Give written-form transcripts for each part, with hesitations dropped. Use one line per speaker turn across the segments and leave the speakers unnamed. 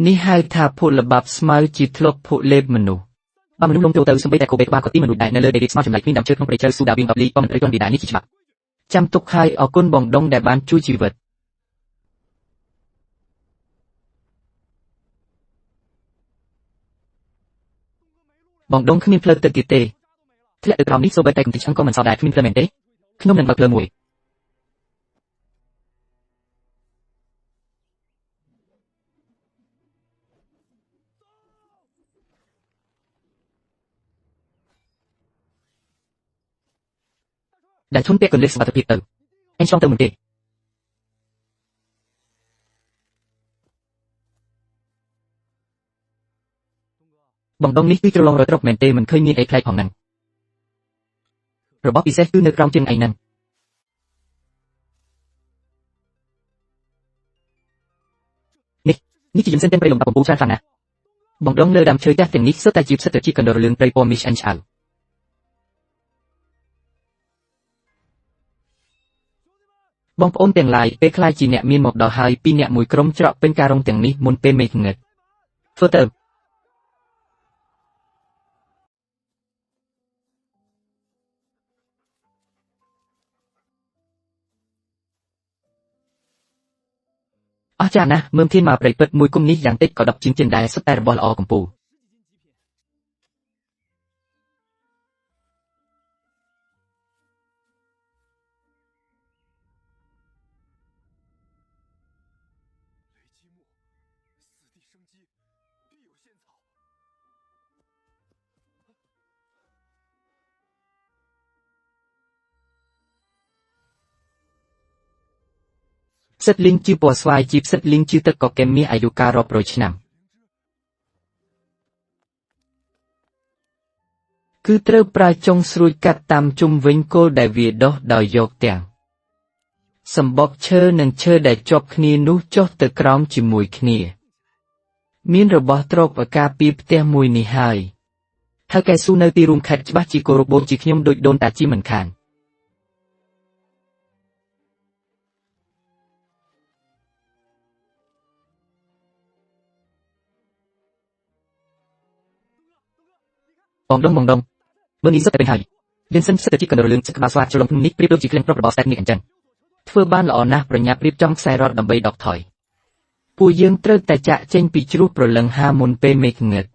នេះហៅថាភលបាប់ស្មៅជាធ្លុកភលេបមនុស្សបើមនុស្សលំចូលទៅសំបីតែកូបេក្បាលក៏ទីមនុស្សដែរនៅលើដេរីស្មៅចម្លែកគ្មានដើមឈើក្នុងព្រៃជ្រៅស៊ូដាវីងអបលីក៏មិនត្រូវទាន់ពីដែរនេះជាច្បាប់ចាំទុកហើយអរគុណបងដុងដែលបានជួយជីវិតបងដុងគ្មានផ្លូវទឹកទៀតទេធ្លាក់ទៅក្រោមនេះសូម្បីតែកំទេចឆ្អឹងក៏មិនសល់ដែរគ្មានផ្លូវមែនទេខ្ញុំនឹងបើកផ្លូវមួយដែលឈុនពាក់កន្លឹះសុវត្ថិភាពទៅអញឆ្លងទៅមិនទេបងដុងនេះគឺជ្រលងរត់ត្រប់មែនទេមិនឃើញមានអីប្លែកផងហ្នឹងរបស់ពិសេសគឺនៅក្រោមជើងឯងហ្នឹងនេះជាយន្តសិនទាំងព្រៃលំដាប់កំពូលច្រើនខ្លាំងណាស់បងដុងលើដើមឈើចាស់ទាំងនេះសុទ្ធតែជាផ្សិតត្រជីកកណ្ដុរលឿងព្រៃពណ៌មីឆ្អិនឆ្អៅបងប្អូនទាំងឡាយពេលខ្លាចជាអ្នកមានមកដល់ហើយពីរអ្នកមួយក្រុមច្រកពេញការរងទាំងនេះមុនពេលមេឃងឹតធ្វើទៅអស្ចារ្យណាស់មើលធានមកព្រៃពិតមួយគុំនេះយ៉ាងតិចក៏10ជាងដែរសុទ្ធតែរបស់ល្អកំពូលផ្សិតលីងជាពណ៌ស្វាយជាផ្សិតលីងជាទឹកកកែមានអាយុកាលរាប់រយឆ្នាំគឺត្រូវប្រើចុងស្រួចកាត់តាមជុំវិញគល់ដែលវាដុះដោយយកទាំងសម្បកឈើនិងឈើដែលជាប់គ្នានោះចុះទៅក្រោមជាមួយគ្នាមានរបស់ទ្រព្យការពារផ្ទះមួយនេះហើយហើយកែស៊ូនៅទីរួមខេត្តច្បាស់ជាគោរពបូជាខ្ញុំដូចដូនតាជីមិនខានបងដុងមើលនេះសុទ្ធតែពេញហើយលៀនសិនសិទ្ធិជីកកណ្ដុរលឿងស្ក្បាលស្វាជ្រលងភ្នំនេះប្រៀបដូចជាក្លៀងប្រុសរបស់ស្តេតនីកអញ្ចឹងធ្វើបានល្អណាស់ប្រញាប់រៀបចំខ្សែរត់ដើម្បីដកថយពួកយើងត្រូវតែចាក់ចេញពីជ្រោះព្រលឹងហាមុនពេលមេឃងឹត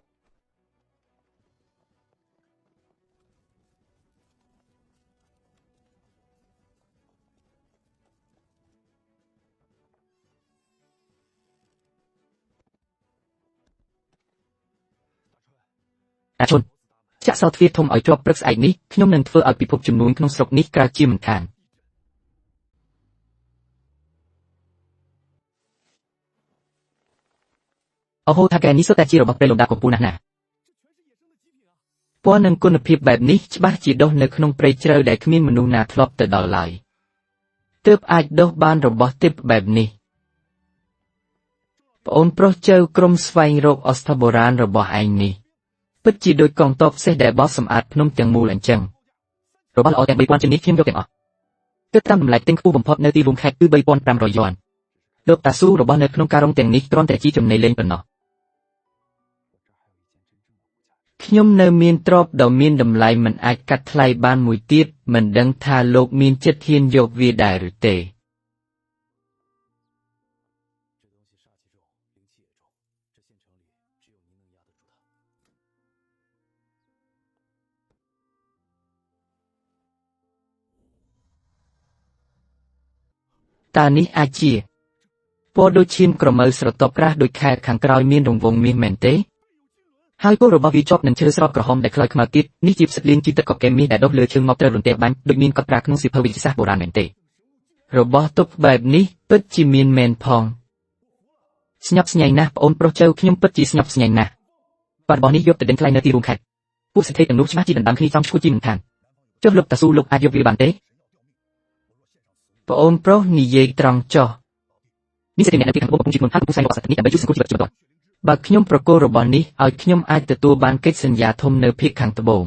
អាឈុនចាក់សោទ្វារធំឲ្យជាប់ព្រឹកស្អែកនេះខ្ញុំនឹងធ្វើឲ្យពិភពចំនួនក្នុងស្រុកនេះក្រាជាមិនខានអូហូថាកែនេះសុទ្ធតែជារបស់ព្រៃលំដាប់កំពូលណាស់ណាពណ៌និងគុណភាពបែបនេះច្បាស់ជាដុះនៅក្នុងព្រៃជ្រៅដែលគ្មានមនុស្សណាធ្លាប់ទៅដល់ឡើយទើបអាចដុះបានរបស់ទិព្វបែបនេះប្អូនប្រុសចៅក្រុមស្វែងរកអស្ថបុរាណរបស់ឯងនេះពិតជាដូចកងទ័ពសេះដែលបោះសម្អាតភ្នំទាំងមូលអញ្ចឹងរបស់ល្អទាំង3000ជាងនេះខ្ញុំយកទាំងអស់គិតតាមតម្លៃទិញខ្ពស់បំផុតនៅទីរួមខេត្តគឺ3500យួនលោកតាស៊ូរបស់នៅក្នុងការរងទាំងនេះគ្រាន់តែជាចំណេញលេងប៉ុណ្ណោះខ្ញុំនៅមានទ្រព្យដ៏មានតម្លៃមិនអាចកាត់ថ្លៃបានមួយទៀតមិនដឹងថាលោកមានចិត្តហ៊ានយកវាដែរឬទេតើនេះអាចជាពណ៌ដូចឈាមក្រមៅស្រទាប់ក្រាស់ដូចខែខាងក្រោយមានរង្វង់មាសមែនទេហើយគល់របស់វាជាប់នឹងឈើស្រោបក្រហមដែលខ្លោចខ្មៅទៀតនេះជាផ្សិតលៀងជីទឹកកកែមាសដែលដុះលើជើងមកត្រូវរន្ទះបាញ់ដូចមានកត់ត្រាក្នុងសៀវភៅវិទ្យាសាស្ត្របុរាណមែនទេរបស់ទុកបែបនេះពិតជាមានមែនផងស្ញប់ស្ញែងណាស់ប្អូនប្រុសចៅខ្ញុំពិតជាស្ញប់ស្ញែងណាស់បាត់របស់នេះយកទៅដេញថ្លៃនៅទីរួមខេត្តពួកសេដ្ឋីទាំងនោះច្បាស់ជាដណ្ដើមគ្នាចំឈ្មោះជីមិនខានចុះលោកតាស៊ូលោកអាចយកវាបានទេប្អូនប្រុសនិយាយត្រង់ចុះនេះសេដ្ឋីអ្នកនៅទីខាងត្បូងកំពុងជិះមុនហើយកំពុងស្វែងរកអសត្តនេះដើម្បីជួយសង្គមជីវិតជំនាន់បើខ្ញុំប្រកល់របស់នេះឲ្យខ្ញុំអាចទទួលបានកិច្ចសន្យាធំនៅភាគខាងត្បូង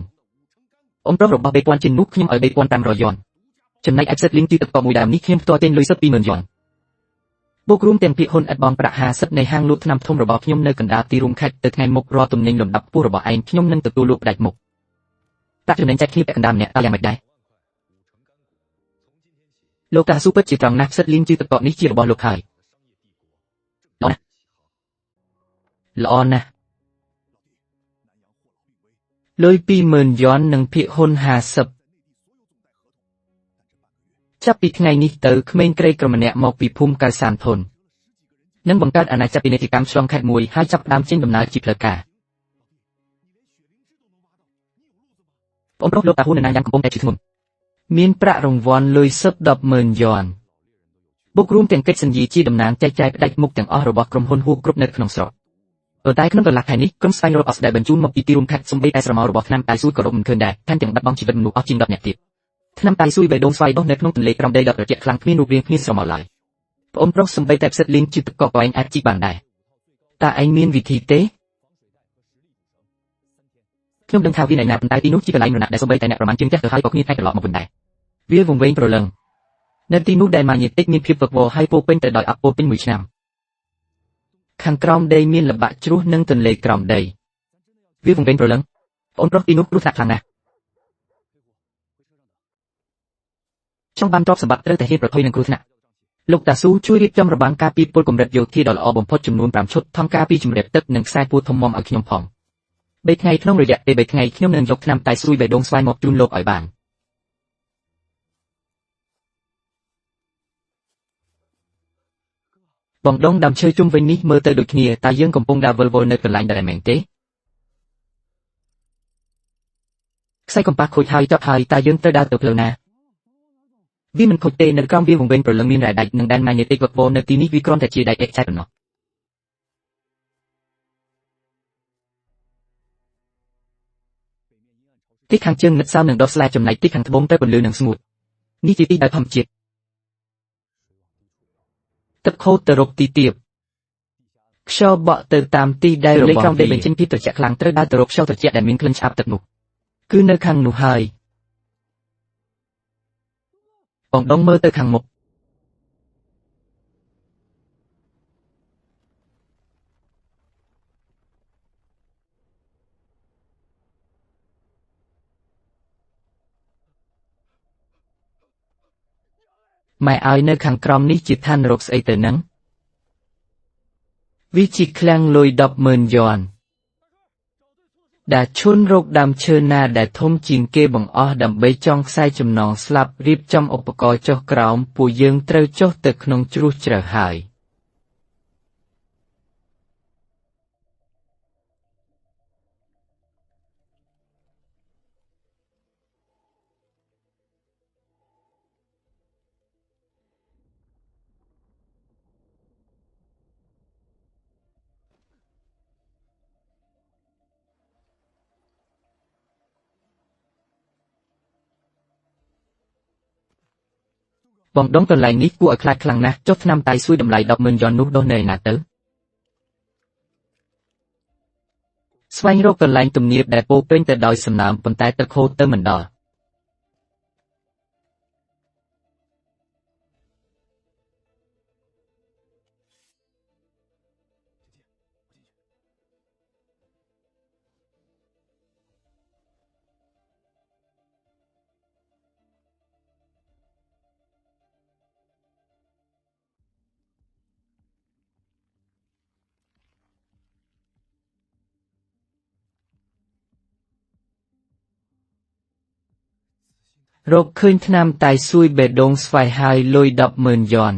អូនប្រុសរបស់3000ជាងនោះខ្ញុំឲ្យ3500យួនចំណែកឯផ្សិតលីងទីទឹកកកមួយដើមនេះខ្ញុំផ្ទាល់ទិញលុយសុទ្ធ20000យួន บวกรวมเต็มพิคนอัดบองประหาสิบในห้างลูกนำทมระบอบขยมเนกันดาตีรุมแคดเติร์ไงมุกรอตุนนิงลำดับผู้ระบอบไอ้ขยมนึงตัวลูกได้มุกตัดจนในใจคลิปกันดามเนี่ยตายังไม่ได้โลกาซูเปอร์จิตรังนักสัตลินจืดตะเกาะนี้จีระบอบโลกไทยล้อนะเลยปีหมื่นย้อนหนึ่งพิคนหาสิบจับปีไงนี้เตอร์เขมรเกรกรมเนี่ยมอกปีภูมิการสานทนนั่งบังการอาณาจักรปิเนติกรรมชลองแขกมวยให้จับดามเช่นดำนาจิบเลกาอมรบโลกตาหูในนายยังกบงแต่จิตมุนมีนประรงวอนเลยซับดับหมื่นย้อนบุกรุมเตียงเกิดสัญญีจีดำนางใจได้มุกเตียงอ้อระบบกรมพลหูกรุบเนตขนมสดใต้ขนมตัวหลักแห่งนี้กรมสไตล์รบอัสได้บรรจุมาปีตีรุมแพทสมบัติไอสมาระบบนำตายสู้กับรบมันเคินได้ท่านเตียงบัดบองชีวิตมนุษย์เอาจริงดับเนี่ยติดท่านนำตายสู้ไปโดนไฟดงเนตขนมตันเล็กรำได้ดับกระเจี๊ยคลังมีนูเรียงมีสมอลายอมรบสมบัติแต่เสร็จลินจิตกอกไว้อาจีบันได้แต่ไอมีนวิธีเต้ขนมดังข่าววินัยนาตายตีนุจีเป็นไรหนุนได้สมบัติแต่เนี่ยประมาณจึงจะเกิดให้กอกนี้ให้ตลอดมาบนได้เวียวงเวงโปรเลงในตีนุได้มาหยิบติ๊กมีพิบตกโวให้โปเป็นแต่ดอยอัปโปเป็นมือชนำขังกรอมได้มีระบาดจุนั่งตันเลยกรอมได้เวียวงเวงโปรเลงอมรบตีนุรู้ทักทางนะช่องบานรอบสบัดเรื่องแต่เหตุประทุยนังครูธนะลูกตาสู้ช่วยรีบจำระบังกาปีปนกลมเร็บโยที่ดอลอบมพดจำนวนปรามชดทำกาปีจำเร็บตึกหนึ่งสายปูทมมอมอักขยมพองใบไงขนมระยะใบไงขนมเนินยกนำไตซุยใบดงสวายหมกจุนโลกอ่อยบานบองดงดำเชยจุ่มเวนี้เมื่อเตอดุขเนียตายยังกำปงดาวเวลโวในเป็นลายได้แมงเต้ใส่กำปากคุยไทยเจ้าไทยตายยังเตอดาวเตอเพลนาวิมันคุยเตในกล้องวิวงเวงเปลืองมีรายได้หนึ่งด้านมาเนติกวักโวในที่นี้วิกรอนแต่จีได้เอกใจเป็นเนาะที่ขังเชิงนัดเศร้าหนึ่งดอสไลจำไหนที่ขังทบงเตอร์บนเรือหนึ่งสมุดนี่จีตีได้พำจิตตับโคตรรบตีเตียบชาวเบาเตอตามตีได้เลยกล้องได้เป็นเช่นพิษตัวจักรลังเตอร์ได้ตรบชาวตัวเจี๊ยดมินคลันชาบตัดหนุกคือในขังหนูหายบองดงเมื่อเตอขังหมกไม่เอาในขังกรอมนี้จิตท่านรกไอเตอร์นังวิจิคลังลอยดับหมื่นย้อนดาชุนรกดำเชิญนาดาทมจินเกบังอ้อดำใบจ้องไส้จำนองสลับรีบจำอุปกรณ์เจ้ากราวปูยึงเตรเจ้าตึกนงจรุเจรหายบองดงตอนไหลนี้กูอัคลาคลังนะจดนำไตซุยดำไหลดอกหมื่นย้อนนุกโดนเนยนาเตอสวายโรคตอนไหลตุ่มเนียบแดดโปเป็นแต่ดอยสำนามปนแต่ตะโคเตอร์เหมือนดอโรคขึ้นนำไตซุยเบดงสวายไฮลอยดอกหมื่นย้อน